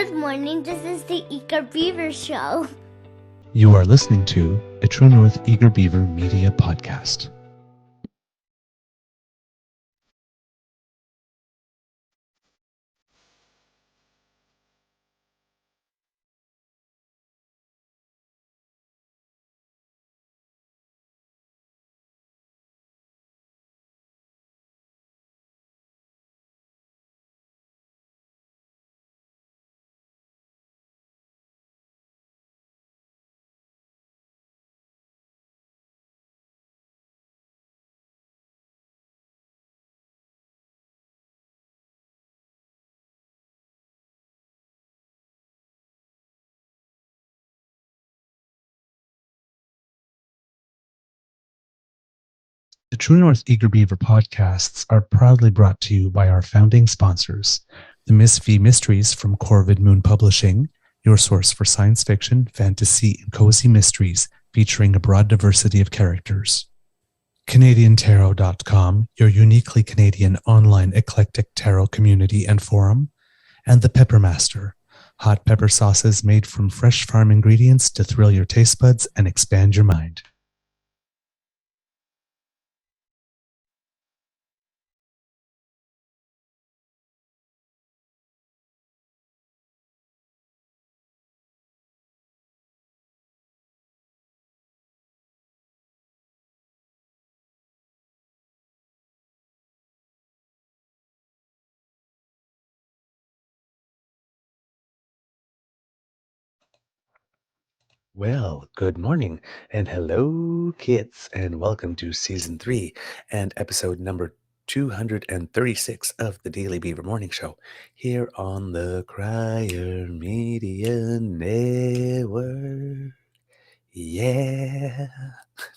Good morning, this is the Eager Beaver Show. You are listening to a True North Eager Beaver Media Podcast. The True North Eager Beaver podcasts are proudly brought to you by our founding sponsors, the Miss V Mysteries from Corvid Moon Publishing, your source for science fiction, fantasy, and cozy mysteries featuring a broad diversity of characters. CanadianTarot.com, your uniquely Canadian online eclectic tarot community and forum, and The Peppermaster, hot pepper sauces made from fresh farm ingredients to thrill your taste buds and expand your mind. Well, good morning and hello, kids, and welcome to season 3 and episode number 236 of the Daily Beaver Morning Show here on the Crier Media Network. Yeah.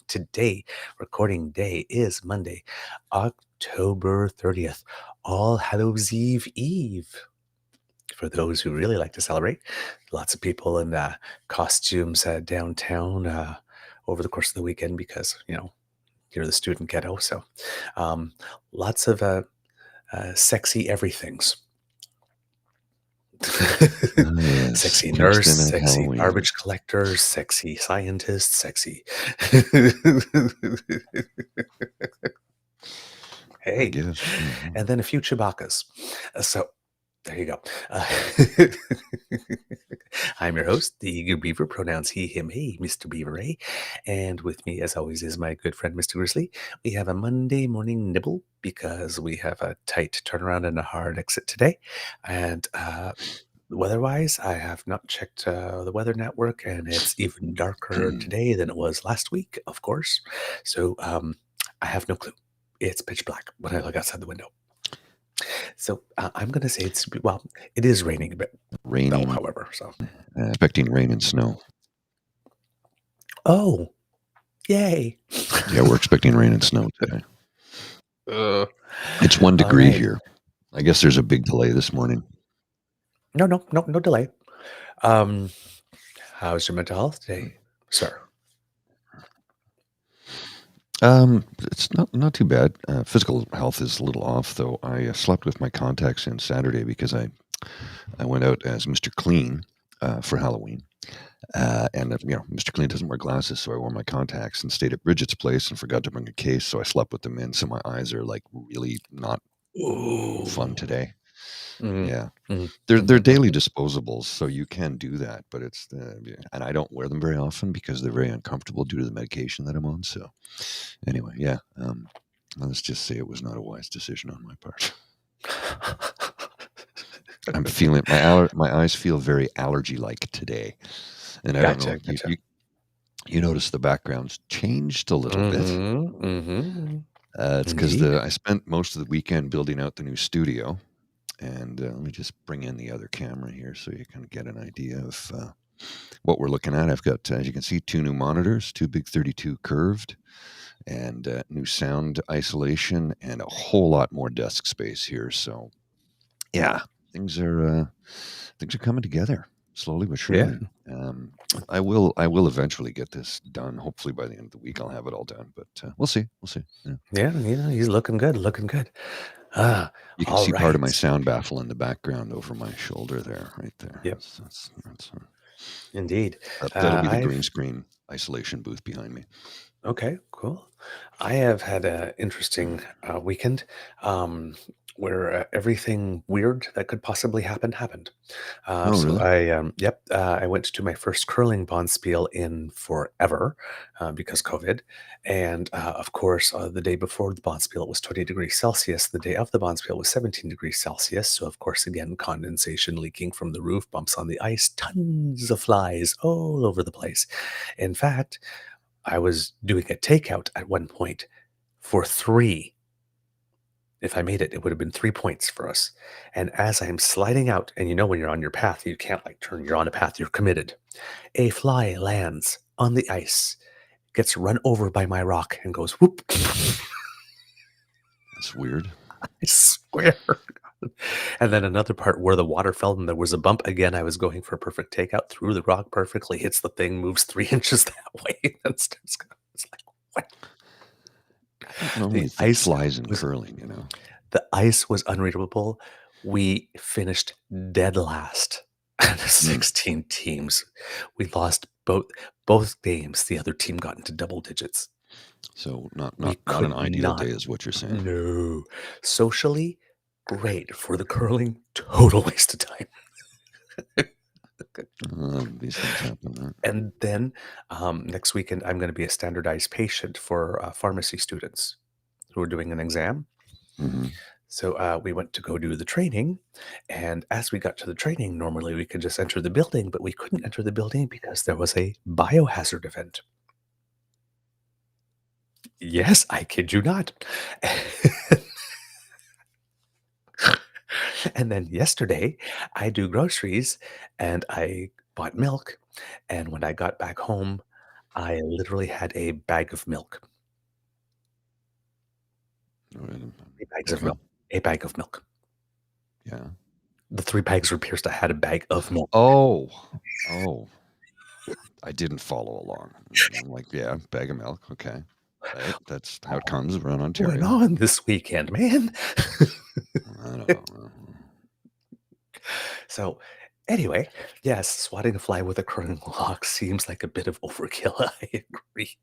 Today, recording day is Monday, October 30th, All Hallows Eve. For those who really like to celebrate, lots of people in costumes downtown over the course of the weekend because, you're the student ghetto. So lots of sexy everythings. Yes, Sexy nurse, Kingston at sexy Halloween. garbage collectors, sexy scientists, sexy. I Hey, guess. and then a few Chewbacca's. So there you go. I'm your host, the Eager Beaver, pronouns he, him, hey, Mr. Beaver, eh? And with me, as always, is my good friend, Mr. Grizzly. We have a Monday morning nibble because we have a tight turnaround and a hard exit today. And weather-wise, I have not checked the weather network, and it's even darker today than it was last week, of course. So I have no clue. It's pitch black when I look outside the window. So I'm going to say it is raining a bit. Raining. No, however, so. Expecting rain and snow. Oh, yay. Yeah, we're expecting rain and snow today. It's 1 degree here. I guess there's a big delay this morning. No delay. How's your mental health today, sir? It's not too bad. Physical health is a little off, though. I slept with my contacts in Saturday because I went out as Mr. Clean for Halloween. And Mr. Clean doesn't wear glasses, so I wore my contacts and stayed at Bridget's place and forgot to bring a case, so I slept with them in, so my eyes are like really not fun today. Mm-hmm. Yeah. Mm-hmm. They're daily disposables, so you can do that, but and I don't wear them very often because they're very uncomfortable due to the medication that I'm on. So anyway, yeah. Let's just say it was not a wise decision on my part. I'm feeling my eyes feel very allergy-like today, and I don't know. Gotcha. You notice the background's changed a little bit. Mm-hmm. It's because I spent most of the weekend building out the new studio. And let me just bring in the other camera here so you can get an idea of what we're looking at. I've got, as you can see, 2 new monitors, 2 big 32 curved, and new sound isolation, and a whole lot more desk space here. So, yeah, things are coming together slowly but surely. Yeah. I will eventually get this done. Hopefully by the end of the week I'll have it all done. But we'll see. Yeah, he's looking good. You can All see part of my right. sound baffle in the background over my shoulder there, right there. Yep. That's Indeed. that'll be the green I've screen isolation booth behind me. Okay, cool. I have had an interesting weekend where everything weird that could possibly happen happened. Oh, really? I went to my first curling bonspiel in forever because COVID, and of course, the day before the bonspiel it was 20 degrees Celsius. The day of the bonspiel was 17 degrees Celsius. So of course, again, condensation leaking from the roof, bumps on the ice, tons of flies all over the place. In fact, I was doing a takeout at one point for 3. If I made it, it would have been 3 points for us. And as I'm sliding out, and when you're on your path, you can't like turn, you're on a path, you're committed. A fly lands on the ice, gets run over by my rock, and goes whoop. That's weird. I swear. And then another part where the water fell and there was a bump. Again, I was going for a perfect takeout, threw the rock perfectly, hits the thing, moves 3 inches that way, and starts going. It's like, what? I don't normally The think ice flies in was curling, you know. the ice was unreadable. We finished dead last out of Mm. 16 teams. We lost both games. The other team got into double digits. So not We an could ideal not. day is what you're saying. No. Socially, great. For the curling, total waste of time. These things happen, right? And then next weekend, I'm going to be a standardized patient for pharmacy students who are doing an exam. Mm-hmm. So we went to go do the training. And as we got to the training, normally we could just enter the building, but we couldn't enter the building because there was a biohazard event. Yes, I kid you not. And then yesterday, I do groceries and I bought milk. And when I got back home, I literally had a bag of milk. A bags of Okay. milk. A bag of milk. Yeah. The 3 bags were pierced. I had a bag of milk. Oh. I didn't follow along. I'm like, yeah, bag of milk. Okay. Right. That's how it comes around What's going Ontario. on this weekend, man? I don't know. So, anyway, yes, swatting a fly with a curling lock seems like a bit of overkill. I agree.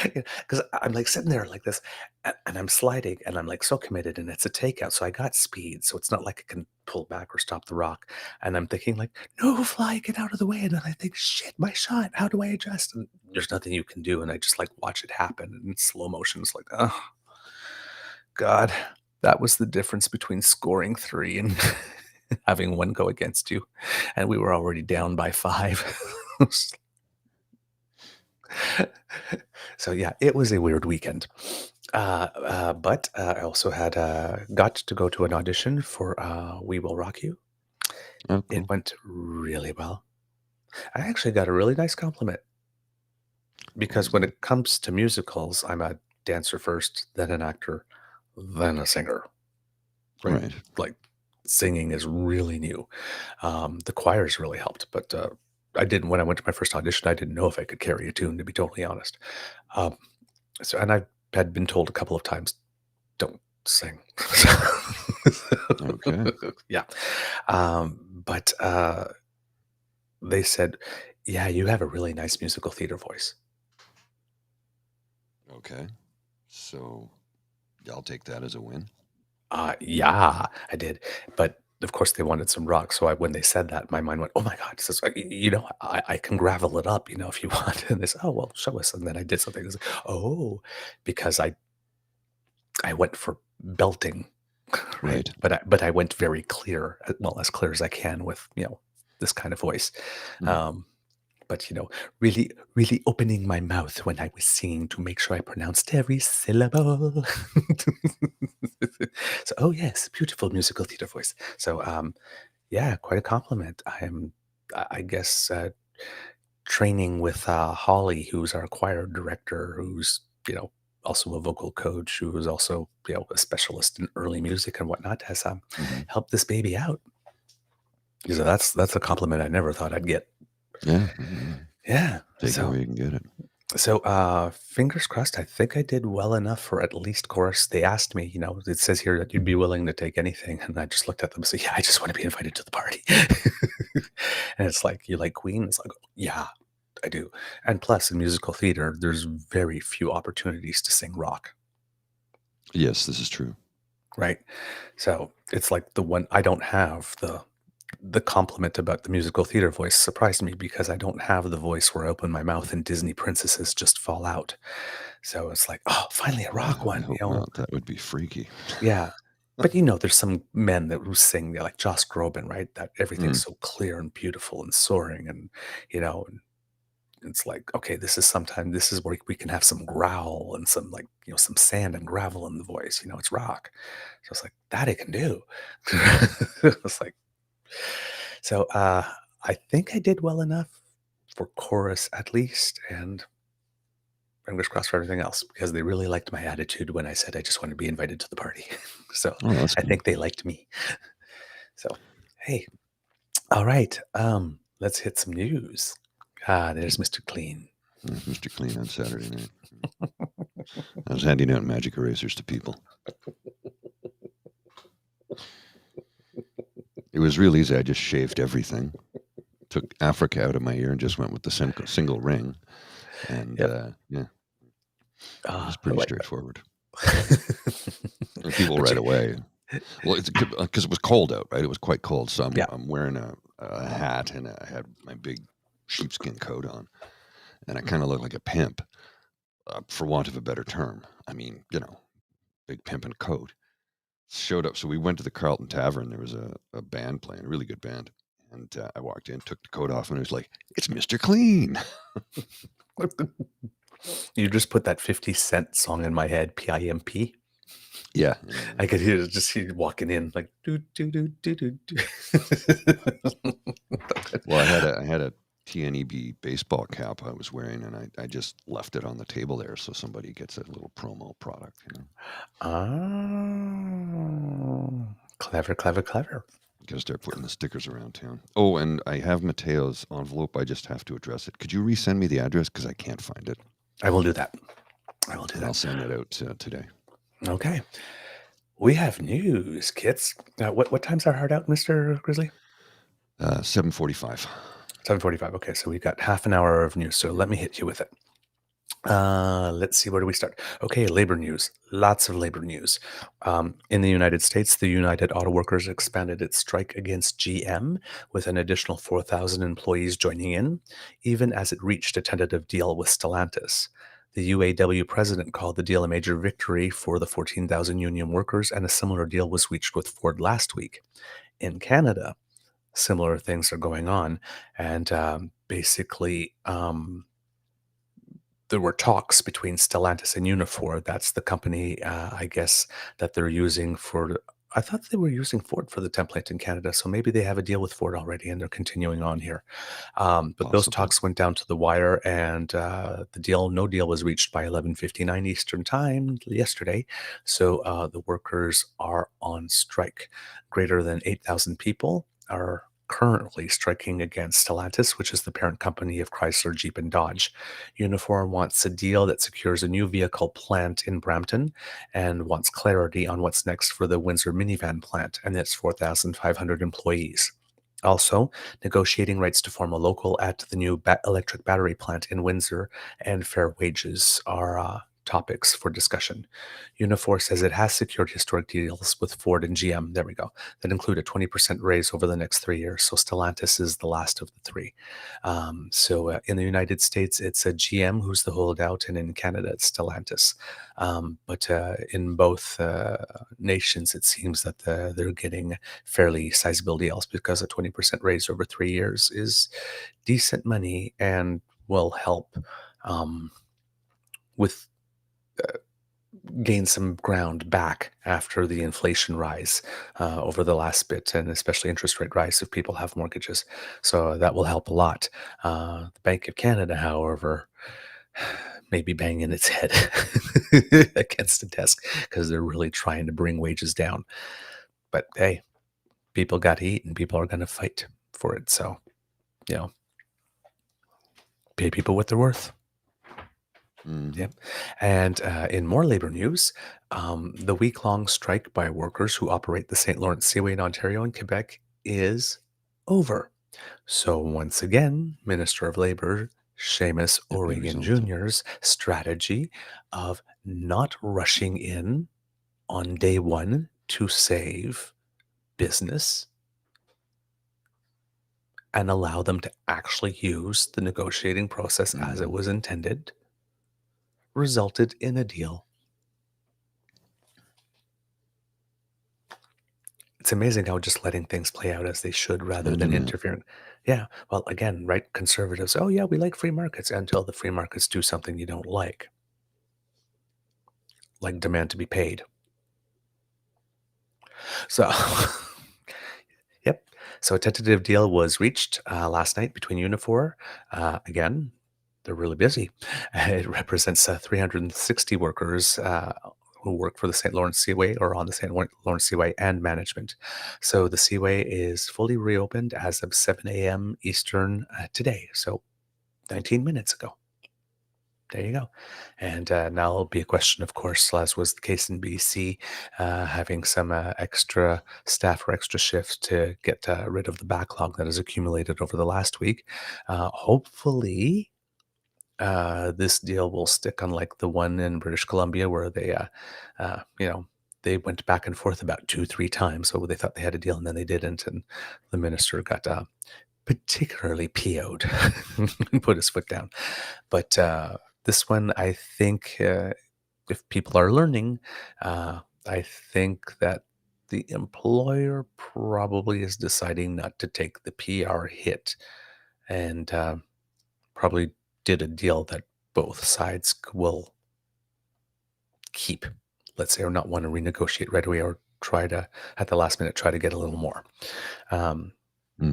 Because I'm like sitting there like this, and I'm sliding, and I'm like so committed, and it's a takeout. So I got speed. So it's not like I can pull back or stop the rock. And I'm thinking, like, no, fly, get out of the way. And then I think, shit, my shot. How do I adjust? And there's nothing you can do. And I just like watch it happen in slow motion. It's like, oh, God, that was the difference between scoring 3 and having 1 go against you, and we were already down by 5. So yeah, it was a weird weekend. But I also had got to go to an audition for We Will Rock You. Oh, cool. It went really well. I actually got a really nice compliment because when it comes to musicals, I'm a dancer first, then an actor, then a singer. Right. Like singing is really new. The choirs really helped, but I didn't. When I went to my first audition, I didn't know if I could carry a tune, to be totally honest. And I had been told a couple of times, "Don't sing." Okay. Yeah, but they said, "Yeah, you have a really nice musical theater voice." Okay. So I'll take that as a win. Yeah, I did. But of course, they wanted some rock. So when they said that, my mind went, "Oh my God!" Says, I can gravel it up, if you want." And they said, "Oh well, show us." And then I did something. It's like, oh, because I went for belting, right? Right. But I went very clear, well, as clear as I can with this kind of voice. Mm. But really, really opening my mouth when I was singing to make sure I pronounced every syllable. So, oh yes, beautiful musical theater voice. So, yeah, quite a compliment. I guess, training with Holly, who's our choir director, who's also a vocal coach, who is also a specialist in early music and whatnot, has Mhm. helped this baby out. So that's a compliment I never thought I'd get. Yeah. Mhm. Yeah. Take it So where you can get it. So, fingers crossed. I think I did well enough for at least chorus. They asked me, it says here that you'd be willing to take anything, and I just looked at them and said, "Yeah, I just want to be invited to the party." And it's like, "You like Queen?" It's like, "Yeah, I do." And plus, in musical theater, there's very few opportunities to sing rock, Yes, this is true. right? So it's like the one I don't have the compliment about the musical theater voice surprised me because I don't have the voice where I open my mouth and Disney princesses just fall out. So it's like, oh, finally a rock I one, hope not. That would be freaky. Yeah. But there's some men that who sing, they're like Josh Groban, right? That everything's so clear and beautiful and soaring, and it's like, okay, this is where we can have some growl and some like, some sand and gravel in the voice. It's rock. So it's like that I can do. It's like so I think I did well enough for chorus at least, and fingers crossed for everything else because they really liked my attitude when I said I just want to be invited to the party. So Oh, that's I good. think they liked me. So hey, all right, let's hit some news. There's Mr. Clean. There's Mr. Clean on Saturday night. I was handing out magic erasers to people. It was real easy. I just shaved everything, took Africa out of my ear, and just went with the single ring. And yeah, it was pretty straightforward. And people right away. Well, it's because it was cold out, right? It was quite cold, so I'm wearing a hat and I had my big sheepskin coat on, and I kind of looked like a pimp, for want of a better term. I mean, big pimp in a coat. Showed up, so we went to the Carlton Tavern. There was a band playing, a really good band, and I walked in, took the coat off, and it was like, "It's Mr. Clean." You just put that 50 Cent song in my head, PIMP. Yeah. I could hear you walking in like do do do do do do. Well, I had a TNEB baseball cap I was wearing, and I just left it on the table there so somebody gets a little promo product. Oh, clever, clever, clever. Gotta start putting the stickers around town. Oh, and I have Mateo's envelope. I just have to address it. Could you resend me the address because I can't find it? I will do that. I'll send it out today. Okay. We have news, kits. What time's our heart out, Mr. Grizzly? 7:45. 7:45. Okay, so we've got half an hour of news. So let me hit you with it. Let's see, where do we start? Okay, labor news. Lots of labor news. In the United States, the United Auto Workers expanded its strike against GM with an additional 4,000 employees joining in, even as it reached a tentative deal with Stellantis. The UAW president called the deal a major victory for the 14,000 union workers, and a similar deal was reached with Ford last week. In Canada, similar things are going on, and basically, there were talks between Stellantis and Unifor. That's the company, I guess, that they're using for. I thought they were using Ford for the template in Canada, so maybe they have a deal with Ford already, and they're continuing on here. But those talks went down to the wire, and no deal was reached by 11:59 Eastern Time yesterday. So the workers are on strike. Greater than 8,000 people are currently striking against Stellantis, which is the parent company of Chrysler, Jeep, and Dodge. Unifor wants a deal that secures a new vehicle plant in Brampton and wants clarity on what's next for the Windsor minivan plant and its 4,500 employees. Also, negotiating rights to form a local at the new electric battery plant in Windsor and fair wages are topics for discussion. Unifor says it has secured historic deals with Ford and GM, there we go, that include a 20% raise over the next 3 years. So Stellantis is the last of the three. So in the United States, it's a GM who's the holdout, and in Canada, it's Stellantis. But in both nations, it seems that they're getting fairly sizable deals because a 20% raise over 3 years is decent money and will help with gain some ground back after the inflation rise over the last bit, and especially interest rate rise if people have mortgages. So that will help a lot. The Bank of Canada, however, may be banging its head against the desk because they're really trying to bring wages down. But hey, people got to eat and people are going to fight for it. So, pay people what they're worth. Yep. And in more labor news, the week-long strike by workers who operate the St. Lawrence Seaway in Ontario and Quebec is over. So once again, Minister of Labor Seamus Happy O'Regan results. Jr.'s strategy of not rushing in on day one to save business and allow them to actually use the negotiating process as it was intended resulted in a deal. It's amazing how just letting things play out as they should rather than Imagine that. interfering. Yeah. Well, again, right? Conservatives, oh, yeah, we like free markets until the free markets do something you don't like demand to be paid. So, yep. So a tentative deal was reached last night between Unifor. Again, they're really busy. It represents 360 workers who work for the St. Lawrence Seaway or on the St. Lawrence Seaway and management. So the Seaway is fully reopened as of 7 a.m. Eastern today. So 19 minutes ago. There you go. And now it'll be a question, of course, as was the case in BC, having some extra staff or extra shifts to get rid of the backlog that has accumulated over the last week. Hopefully, this deal will stick, unlike the one in British Columbia where they went back and forth about 2-3 times. So they thought they had a deal and then they didn't. And the minister got particularly PO'd and put his foot down. But this one, I think, if people are learning, I think that the employer probably is deciding not to take the PR hit and probably did a deal that both sides will keep, let's say, or not want to renegotiate right away or try to, at the last minute, try to get a little more.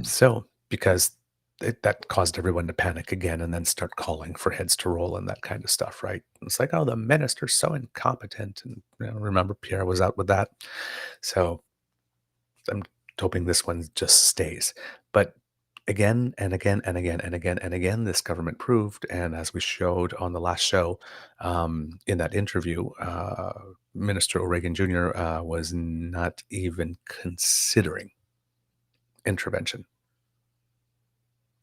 So, because that caused everyone to panic again and then start calling for heads to roll and that kind of stuff, right? It's like, oh, the minister's so incompetent. And remember, Pierre was out with that. So I'm hoping this one just stays. But again and again and again and again and again, this government proved, and as we showed on the last show, in that interview, Minister O'Regan Jr. Was not even considering intervention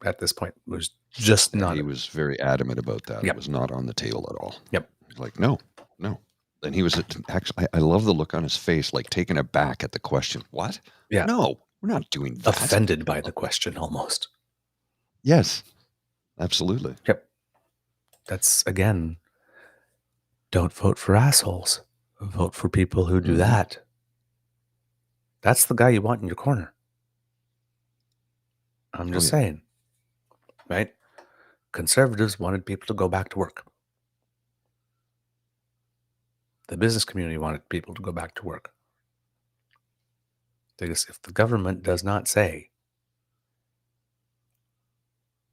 at this point. It was just not. He was very adamant about that. Yep. It was not on the table at all. Yep. He's like, no. And he was actually, I love the look on his face, like taken aback at the question. What? Yeah. No, we're not doing that. Offended by the question almost. Yes, absolutely. Yep. That's, again, don't vote for assholes. Vote for people who do that. That's the guy you want in your corner. I'm just saying. Right? Conservatives wanted people to go back to work. The business community wanted people to go back to work. Because if the government does not say,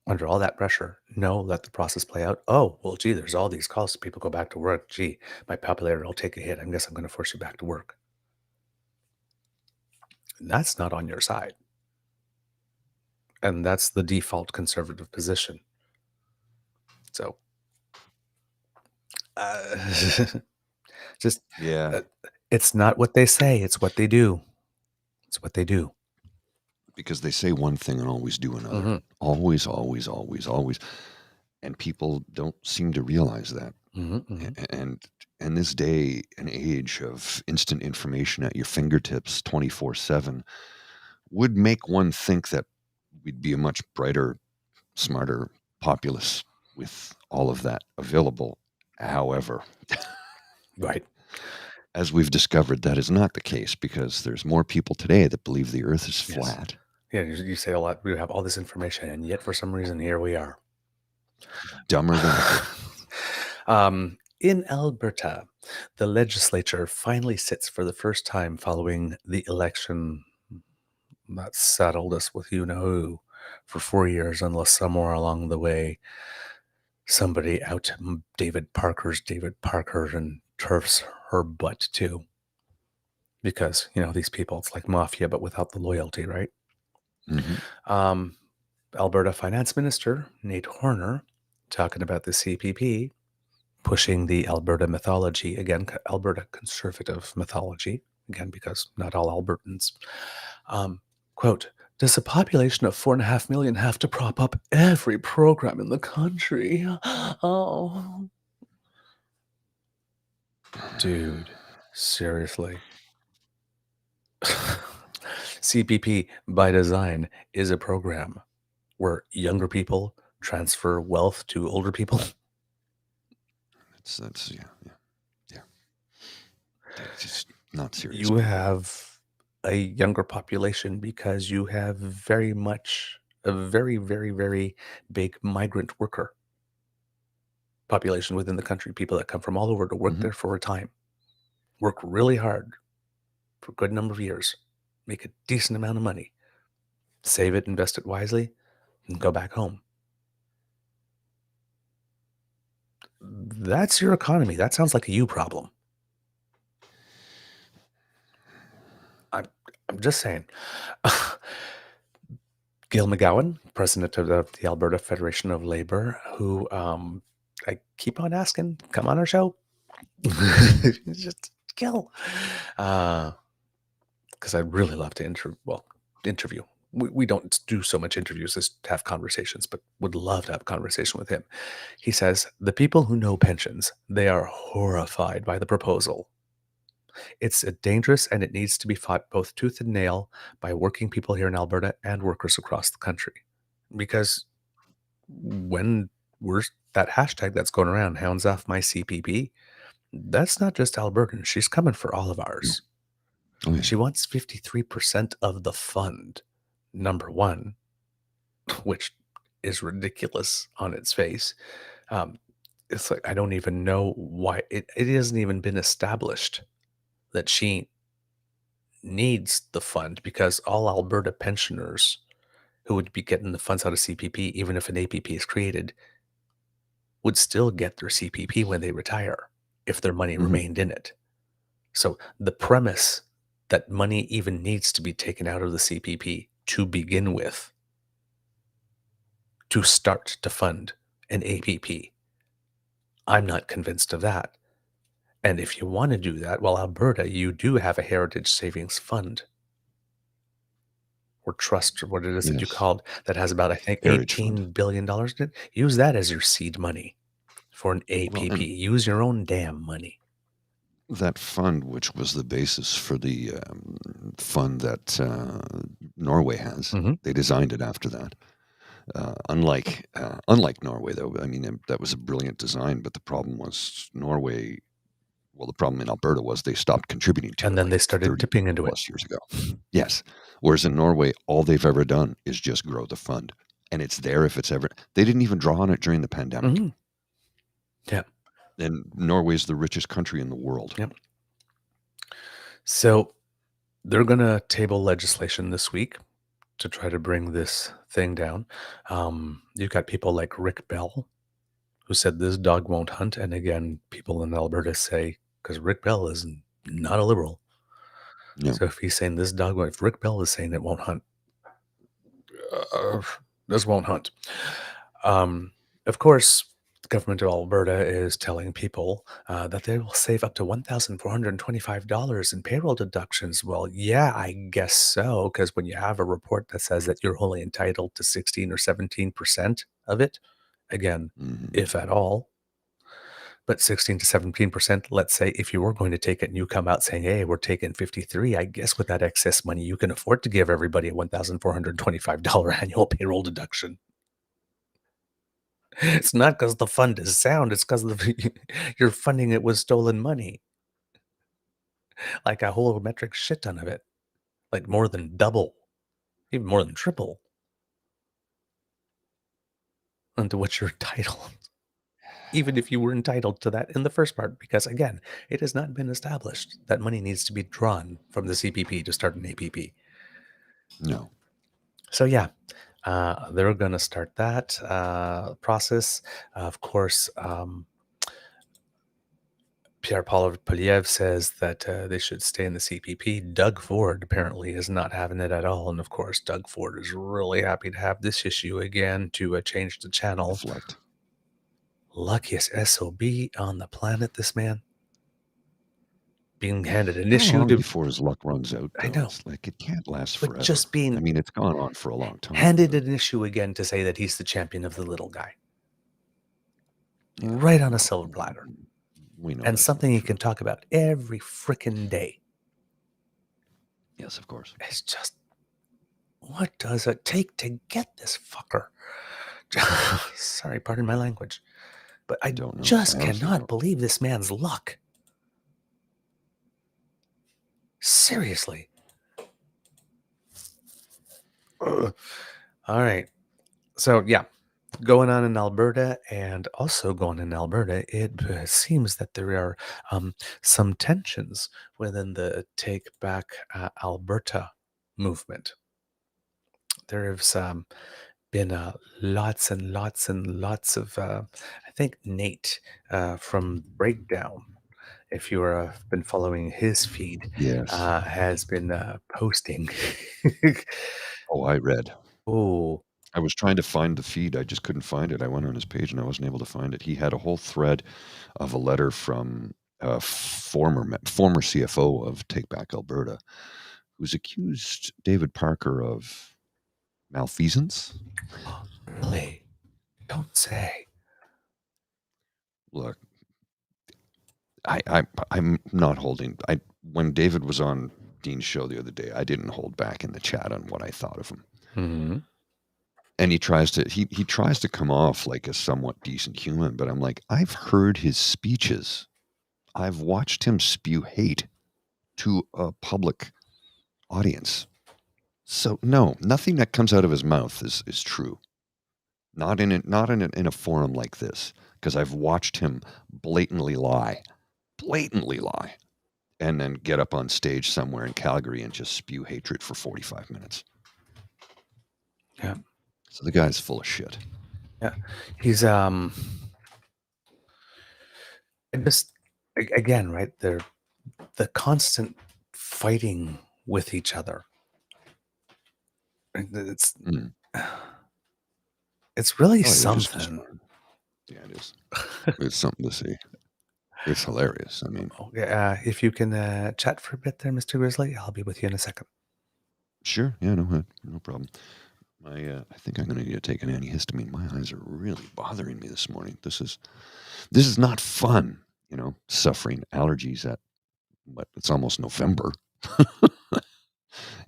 under all that pressure, no, let the process play out. Oh, well, gee, there's all these calls to people go back to work. Gee, my popularity will take a hit. I guess I'm going to force you back to work. And that's not on your side. And that's the default conservative position. So, it's not what they say. It's what they do. It's what they do. Because they say one thing and always do another. Always, always, always, always. And people don't seem to realize that. And in this day and age of instant information at your fingertips 24/7 would make one think that we'd be a much brighter, smarter populace with all of that available. However, right. As we've discovered, that is not the case, because there's more people today that believe the earth is flat. Yeah, you say a lot. We have all this information, and yet for some reason, here we are. Dumber than ever. In Alberta, the legislature finally sits for the first time following the election that saddled us with you-know-who for 4 years, unless somewhere along the way, somebody out David Parker and turfs her butt too. Because, these people, it's like mafia, but without the loyalty, right? Alberta Finance Minister Nate Horner, talking about the CPP, pushing the Alberta mythology, again, Alberta conservative mythology, again, because not all Albertans. Quote, does a population of 4.5 million have to prop up every program in the country? Oh. Dude, seriously. CPP, by design, is a program where younger people transfer wealth to older people. That's yeah. It's just not serious. You have a younger population because you have very much a very, very, very big migrant worker population within the country. People that come from all over to work there for a time, work really hard for a good number of years, make a decent amount of money, save it, invest it wisely, and go back home. That's your economy. That sounds like a you problem. I'm just saying. Gail McGowan, president of the Alberta Federation of Labor, who I keep on asking, come on our show. Just Gail. Because I'd really love to interview. We don't do so much interviews as to have conversations, but would love to have a conversation with him. He says, the people who know pensions, they are horrified by the proposal. It's dangerous and it needs to be fought both tooth and nail by working people here in Alberta and workers across the country. Because when that hashtag that's going around, hounds off my CPP, that's not just Albertan. She's coming for all of ours. Oh, yeah. She wants 53% of the fund, number one, which is ridiculous on its face. It's like, I don't even know why it hasn't even been established that she needs the fund, because all Alberta pensioners who would be getting the funds out of CPP, even if an APP is created, would still get their CPP when they retire if their money remained in it. So the premise that money even needs to be taken out of the CPP to begin with to start to fund an APP, I'm not convinced of that. And if you want to do that, well, Alberta, you do have a heritage savings fund or trust, or what it is that you Yes. called, that has about, I think, Heritage $18 fund. billion in it. Use that as your seed money for an APP. Well, and Use your own damn money. that fund, which was the basis for the fund that Norway has, they designed it after that. Unlike Norway, though, I mean, that was a brilliant design, but the problem was Norway. Well, the problem in Alberta was they stopped contributing to it. And then like they started 30 dipping into it. plus years ago. Yes. Whereas in Norway, all they've ever done is just grow the fund. And it's there if it's ever. They didn't even draw on it during the pandemic. Yeah. And Norway's the richest country in the world. Yep. So they're going to table legislation this week to try to bring this thing down. You've got people like Rick Bell, who said this dog won't hunt. And again, people in Alberta say, because Rick Bell is not a liberal. Yeah. So if he's saying this dog, if Rick Bell is saying it won't hunt, this won't hunt. Of course, the government of Alberta is telling people that they will save up to $1,425 in payroll deductions. Well, yeah, I guess so, because when you have a report that says that you're only entitled to 16 or 17% of it, again, if at all, but 16 to 17%, let's say if you were going to take it and you come out saying, hey, we're taking 53, I guess with that excess money, you can afford to give everybody a $1,425 annual payroll deduction. It's not because the fund is sound. It's because you're funding it with stolen money. Like a whole metric shit ton of it. Like more than double, even more than triple into what you're entitled. Even if you were entitled to that in the first part, because again, it has not been established that money needs to be drawn from the CPP to start an APP. No. So yeah, they're going to start that process. Of course, Pierre-Paul Poliev says that they should stay in the CPP. Doug Ford apparently is not having it at all. And of course, Doug Ford is really happy to have this issue again to change the channel. Deflect. luckiest SOB on the planet, this man. Being handed an How issue long to... before his luck runs out, I though? know. It's like it can't last But forever. just I being mean, it's gone on for a long time. handed but an issue again to say that he's the champion of the little guy. yeah, Right on a well, silver platter. we know And that's something not he true. can talk about every frickin' day. Yes, of course. It's just, what does it take to get this fucker? Sorry, pardon my language. But I Don't know. just I honestly cannot don't. believe this man's luck. Seriously. Ugh. All right. So, yeah, going on in Alberta, and also going in Alberta, it seems that there are some tensions within the Take Back Alberta movement. There's been lots and lots and lots of, I think Nate from Breakdown, if you have been following his feed, Yes. has been posting. Oh, I read. Oh, I was trying to find the feed. I just couldn't find it. I went on his page and I wasn't able to find it. He had a whole thread of a letter from a former CFO of Take Back Alberta, who's accused David Parker of malfeasance. really? Don't say. Look, I'm not holding. When David was on Dean's show the other day, I didn't hold back in the chat on what I thought of him. Mm-hmm. And he tries to come off like a somewhat decent human, but I'm like, I've heard his speeches. I've watched him spew hate to a public audience. So no, nothing that comes out of his mouth is true. Not in a forum like this, because I've watched him blatantly lie, and then get up on stage somewhere in Calgary and just spew hatred for 45 minutes. Yeah. So the guy's full of shit. Yeah. He's just, again, right, they're the constant fighting with each other. It's Mm. it's really Oh, they're just something. destroying. Yeah, it is. It's something to see. It's hilarious. I mean, Okay, if you can chat for a bit there, Mr. Grizzly, I'll be with you in a second. sure. Yeah, no problem. I think I'm going to need to take an antihistamine. My eyes are really bothering me this morning. This is not fun. Suffering allergies at it's almost November,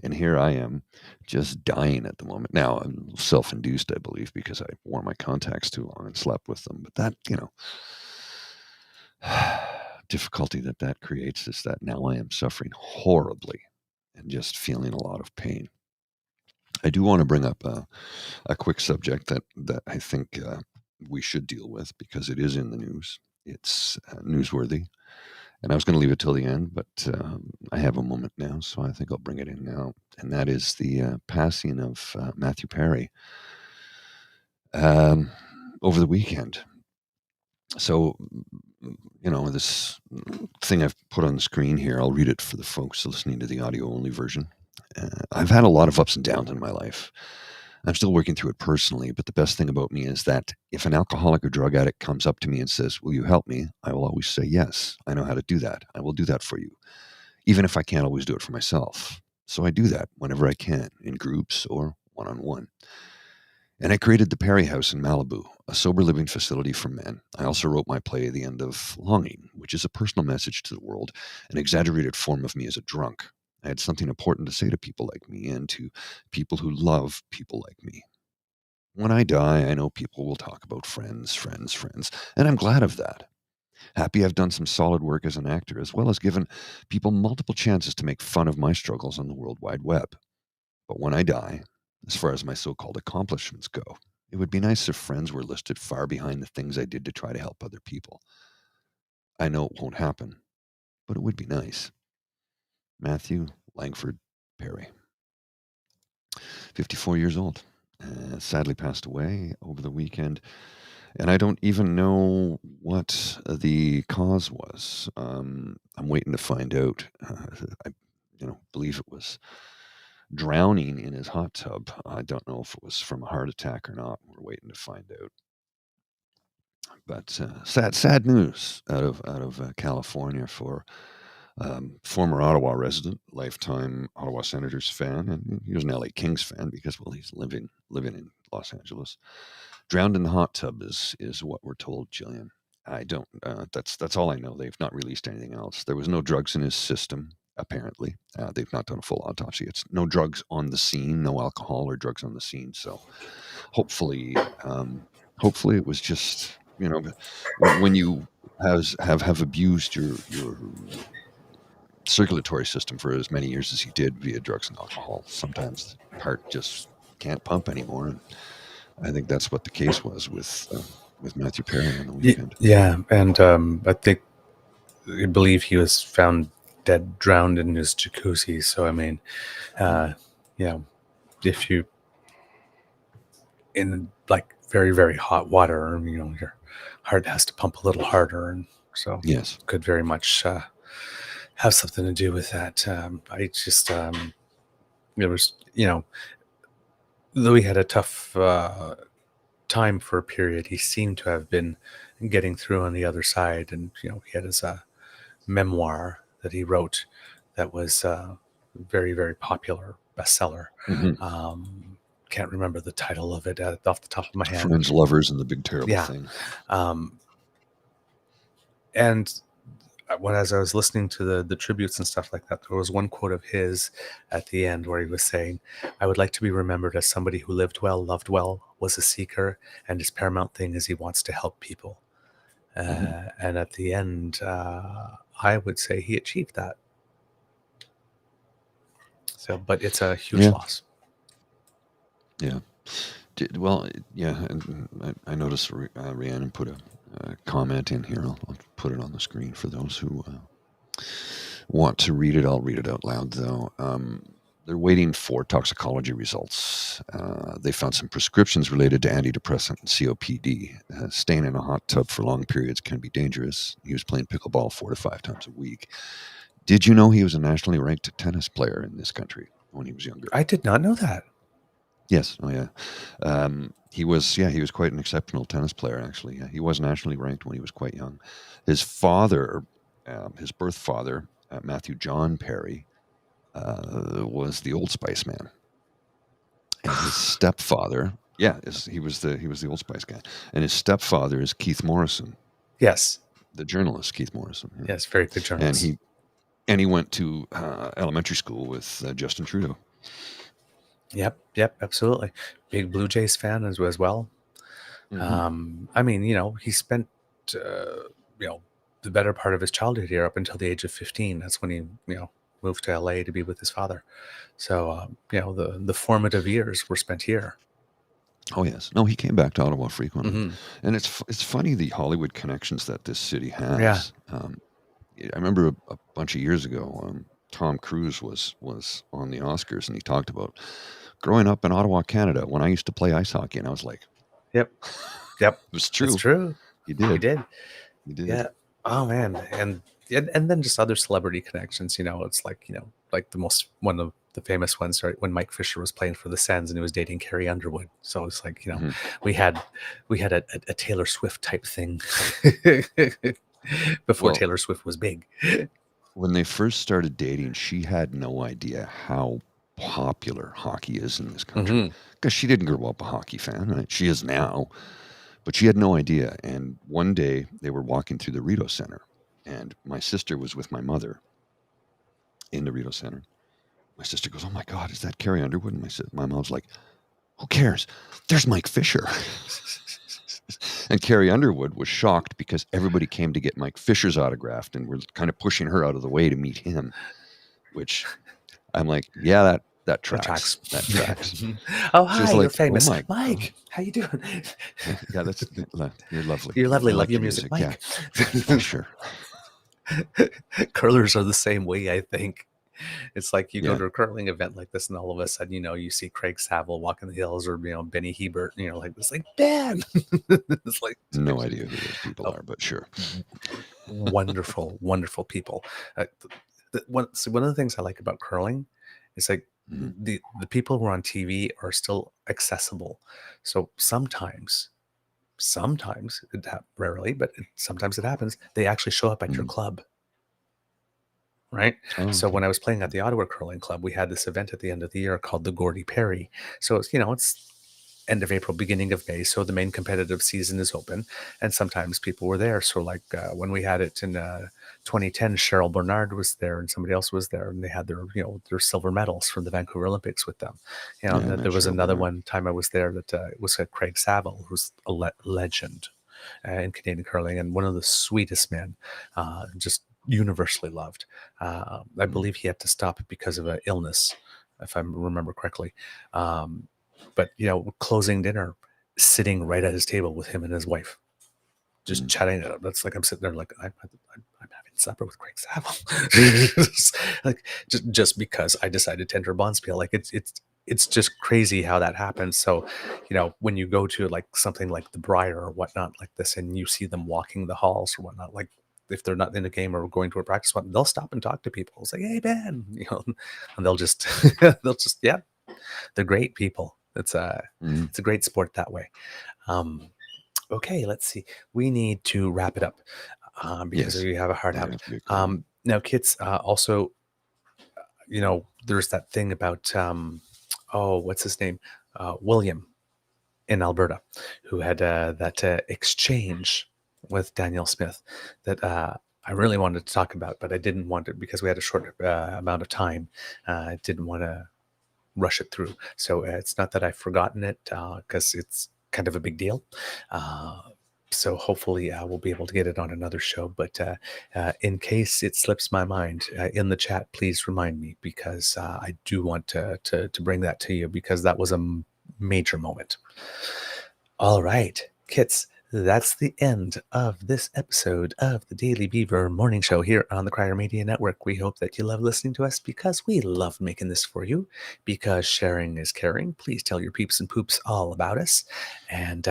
and here I am, just dying at the moment. Now I'm self-induced, I believe, because I wore my contacts too long and slept with them. But that, difficulty that creates is that now I am suffering horribly and just feeling a lot of pain. I do want to bring up a quick subject that I think we should deal with because it is in the news. It's newsworthy, and I was going to leave it till the end, but I have a moment now, so I think I'll bring it in now. And that is the passing of Matthew Perry over the weekend. So, this thing I've put on the screen here, I'll read it for the folks listening to the audio only version. I've had a lot of ups and downs in my life. I'm still working through it personally, but the best thing about me is that if an alcoholic or drug addict comes up to me and says, "Will you help me?" I will always say, "Yes, I know how to do that. I will do that for you," even if I can't always do it for myself. So I do that whenever I can, in groups or one-on-one. And I created the Perry House in Malibu, a sober living facility for men. I also wrote my play, The End of Longing, which is a personal message to the world, an exaggerated form of me as a drunk. I had something important to say to people like me and to people who love people like me. When I die, I know people will talk about friends, friends, friends, and I'm glad of that. Happy I've done some solid work as an actor, as well as given people multiple chances to make fun of my struggles on the World Wide Web. But when I die, as far as my so-called accomplishments go, it would be nice if friends were listed far behind the things I did to try to help other people. I know it won't happen, but it would be nice. Matthew Langford Perry, 54 years old, sadly passed away over the weekend, and I don't even know what the cause was. I'm waiting to find out. I, believe it was drowning in his hot tub. I don't know if it was from a heart attack or not. We're waiting to find out. But sad news out of California for former Ottawa resident, lifetime Ottawa Senators fan, and he was an LA Kings fan because, well, he's living in Los Angeles. Drowned in the hot tub is what we're told, Jillian. I don't. That's all I know. They've not released anything else. There was no drugs in his system. Apparently, they've not done a full autopsy. It's no drugs on the scene, no alcohol or drugs on the scene. So, hopefully, hopefully it was just when you have abused your circulatory system for as many years as he did via drugs and alcohol, sometimes the heart just can't pump anymore. And I think that's what the case was with Matthew Perry on the weekend. Yeah, and I believe he was found dead, drowned in his jacuzzi. So I mean, if you in like very, very hot water, your heart has to pump a little harder, and so Yes, could very much have something to do with that. I just there was though he had a tough time for a period, he seemed to have been getting through on the other side, and he had his memoir that he wrote that was very, very popular bestseller. Can't remember the title of it off the top of my head. Friends, Lovers, and the Big Terrible Yeah. Thing. And as I was listening to the tributes and stuff like that, there was one quote of his at the end where he was saying, "I would like to be remembered as somebody who lived well, loved well, was a seeker, and his paramount thing is he wants to help people." And at the end, I would say he achieved that. So, but it's a huge loss. Yeah. Well, yeah, and I noticed Rhiannon put a comment in here. I'll put it on the screen for those who want to read it. I'll read it out loud, though. They're waiting for toxicology results. They found some prescriptions related to antidepressant and COPD. Staying in a hot tub for long periods can be dangerous. He was playing pickleball 4 to 5 times a week. Did you know he was a nationally ranked tennis player in this country when he was younger? I did not know that. Yes. Oh, yeah. He was quite an exceptional tennis player, actually. Yeah, he was nationally ranked when he was quite young. His father, his birth father, Matthew John Perry, was the Old Spice man, and his stepfather, he was the Old Spice guy, and his stepfather is Keith Morrison. Yes, the journalist Keith Morrison. Yeah. Yes, very good journalist. And he went to elementary school with Justin Trudeau. Yep, absolutely. Big Blue Jays fan as well. Mm-hmm. I mean, he spent the better part of his childhood here up until the age of 15. That's when he moved to LA to be with his father. So the formative years were spent here. Oh yes, no, he came back to Ottawa frequently, Mm-hmm. and it's funny the Hollywood connections that this city has. Yeah. I remember a bunch of years ago, Tom Cruise was on the Oscars, and he talked about growing up in Ottawa, Canada, when I used to play ice hockey, and I was like, Yep, it was true. It's true. He did. Yeah. Oh man, and then just other celebrity connections. It's like like one of the famous ones, right? When Mike Fisher was playing for the Sens and he was dating Carrie Underwood. So it's like we had a Taylor Swift type thing before Taylor Swift was big. When they first started dating, she had no idea how popular hockey is in this country because she didn't grow up a hockey fan. Right? She is now, but she had no idea. And one day they were walking through the Rideau Center, and my sister was with my mother in the Rideau Center. My sister goes, "Oh my God, is that Carrie Underwood?" And my mom's like, "Who cares? There's Mike Fisher." And Carrie Underwood was shocked because everybody came to get Mike Fisher's autograph and were kind of pushing her out of the way to meet him, which I'm like, yeah, that tracks. That tracks. Oh, hi, like, you're famous. Oh Mike, how you doing? Yeah, you're lovely. You're lovely. Love your music, Mike. Yeah. Sure. Curlers are the same way, I think. It's like you go to a curling event like this, and all of a sudden, you see Craig Saville walking the hills, or Benny Hebert, like it's like, damn. It's like no idea who those people are, but sure. Wonderful, wonderful people. One of the things I like about curling is like the people who are on TV are still accessible. So sometimes sometimes, rarely, but sometimes it happens, they actually show up at your club. Right. Oh, So okay. when I was playing at the Ottawa Curling Club, we had this event at the end of the year called the Gordy Perry. So it's, it's end of April, beginning of May. So the main competitive season is open, and sometimes people were there. So like when we had it in 2010, Cheryl Bernard was there and somebody else was there, and they had their, their silver medals from the Vancouver Olympics with them. Yeah, I And met there was Cheryl another Bernard. one time I was there that it was Craig Saville, who's a legend in Canadian curling and one of the sweetest men, just universally loved. I believe he had to stop because of an illness, if I remember correctly. But closing dinner, sitting right at his table with him and his wife, just chatting. That's like I'm sitting there like I'm having supper with Craig Saville, like just because I decided to enter Bonspiel. Like it's just crazy how that happens. So, when you go to like something like the Briar or whatnot like this, and you see them walking the halls or whatnot, like if they're not in a game or going to a practice one, they'll stop and talk to people. It's like, hey Ben, and they'll just yeah, they're great people. It's a great sport that way. Okay, let's see. We need to wrap it up because Yes. we have a hard Yeah, out. have to get going. Now, kids, also, there's that thing about what's his name, William in Alberta, who had that exchange with Daniel Smith that I really wanted to talk about, but I didn't want it because we had a short amount of time. I didn't want to rush it through. So it's not that I've forgotten it because it's kind of a big deal. So hopefully we'll be able to get it on another show. But in case it slips my mind in the chat, please remind me because I do want to bring that to you because that was a major moment. All right, kits. That's the end of this episode of the Daily Beaver Morning Show here on the Crier Media Network. We hope that you love listening to us because we love making this for you, because sharing is caring. Please tell your peeps and poops all about us. And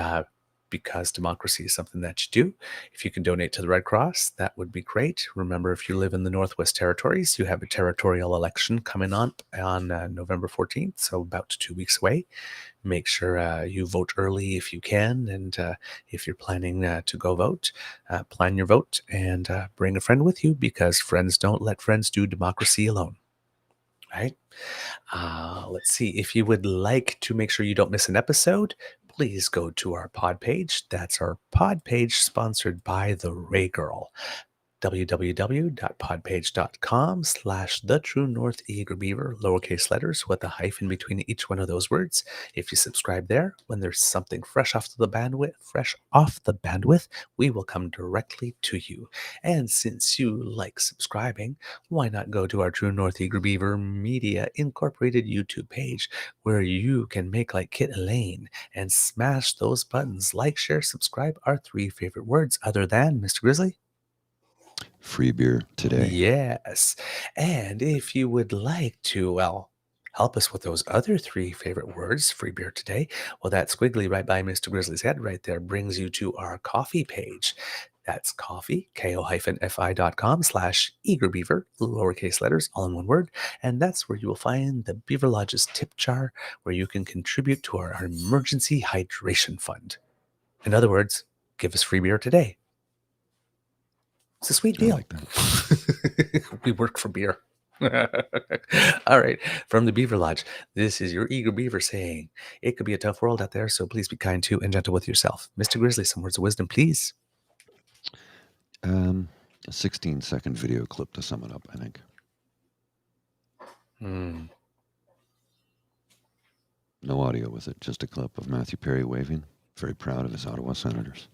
because democracy is something that you do, if you can donate to the Red Cross, that would be great. Remember, if you live in the Northwest Territories, you have a territorial election coming on November 14th, so about 2 weeks away. Make sure you vote early if you can. And if you're planning to go vote, plan your vote and bring a friend with you because friends don't let friends do democracy alone. Right? Let's see. If you would like to make sure you don't miss an episode, please go to our pod page. That's our pod page sponsored by the Ray Girl. www.podpage.com/TheTrueNorthEagerBeaver, lowercase letters with a hyphen between each one of those words. If you subscribe there, when there's something fresh off the bandwidth, we will come directly to you. And since you like subscribing, why not go to our True North Eager Beaver Media Incorporated YouTube page, where you can make like Kit Elaine and smash those buttons, like, share, subscribe, our 3 favorite words other than Mr. Grizzly. Free beer today. Yes. And if you would like to, help us with those other 3 favorite words, free beer today, well, that squiggly right by Mr. Grizzly's head right there brings you to our coffee page. That's coffee, ko-fi.com/eagerbeaver, lowercase letters, all in one word. And that's where you will find the Beaver Lodge's tip jar, where you can contribute to our emergency hydration fund. In other words, give us free beer today. It's a sweet deal. I like that. We work for beer. All right. From the Beaver Lodge, this is your Eager Beaver saying, it could be a tough world out there, so please be kind to and gentle with yourself. Mr. Grizzly, some words of wisdom, please. A 16-second video clip to sum it up, I think. No audio with it, just a clip of Matthew Perry waving. Very proud of his Ottawa Senators.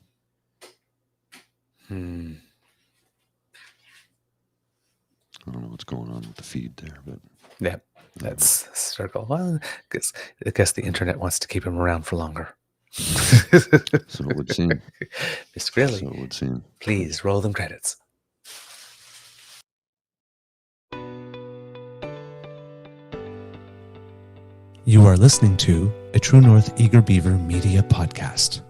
I don't know what's going on with the feed there, but yeah, that's circle. Well, I guess the internet wants to keep him around for longer. So it would seem. Mr. Grizzly, So it would seem. Please roll them credits. You are listening to a True North Eager Beaver Media Podcast.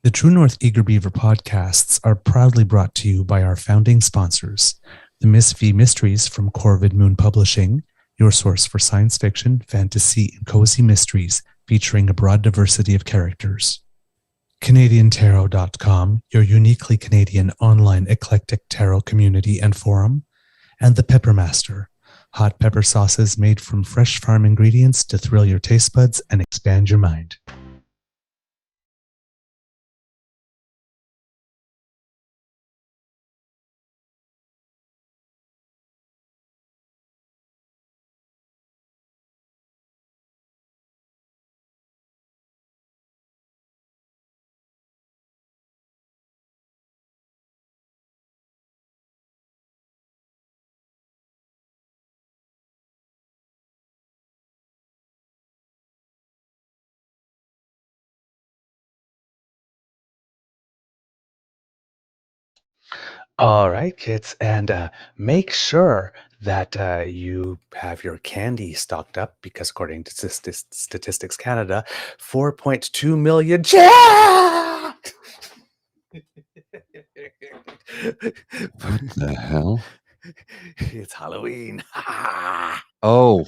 The True North Eager Beaver podcasts are proudly brought to you by our founding sponsors, the Miss V Mysteries from Corvid Moon Publishing, your source for science fiction, fantasy, and cozy mysteries featuring a broad diversity of characters. CanadianTarot.com, your uniquely Canadian online eclectic tarot community and forum, and the Pepper Master, hot pepper sauces made from fresh farm ingredients to thrill your taste buds and expand your mind. All right, kids, and make sure that you have your candy stocked up because, according to Statistics Canada, 4.2 million. What the hell? It's Halloween. Oh,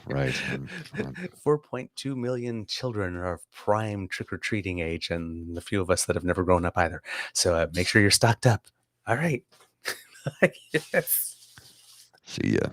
right. 4.2 million children are of prime trick-or-treating age, and a few of us that have never grown up either. So make sure you're stocked up. All right. Yes. See ya.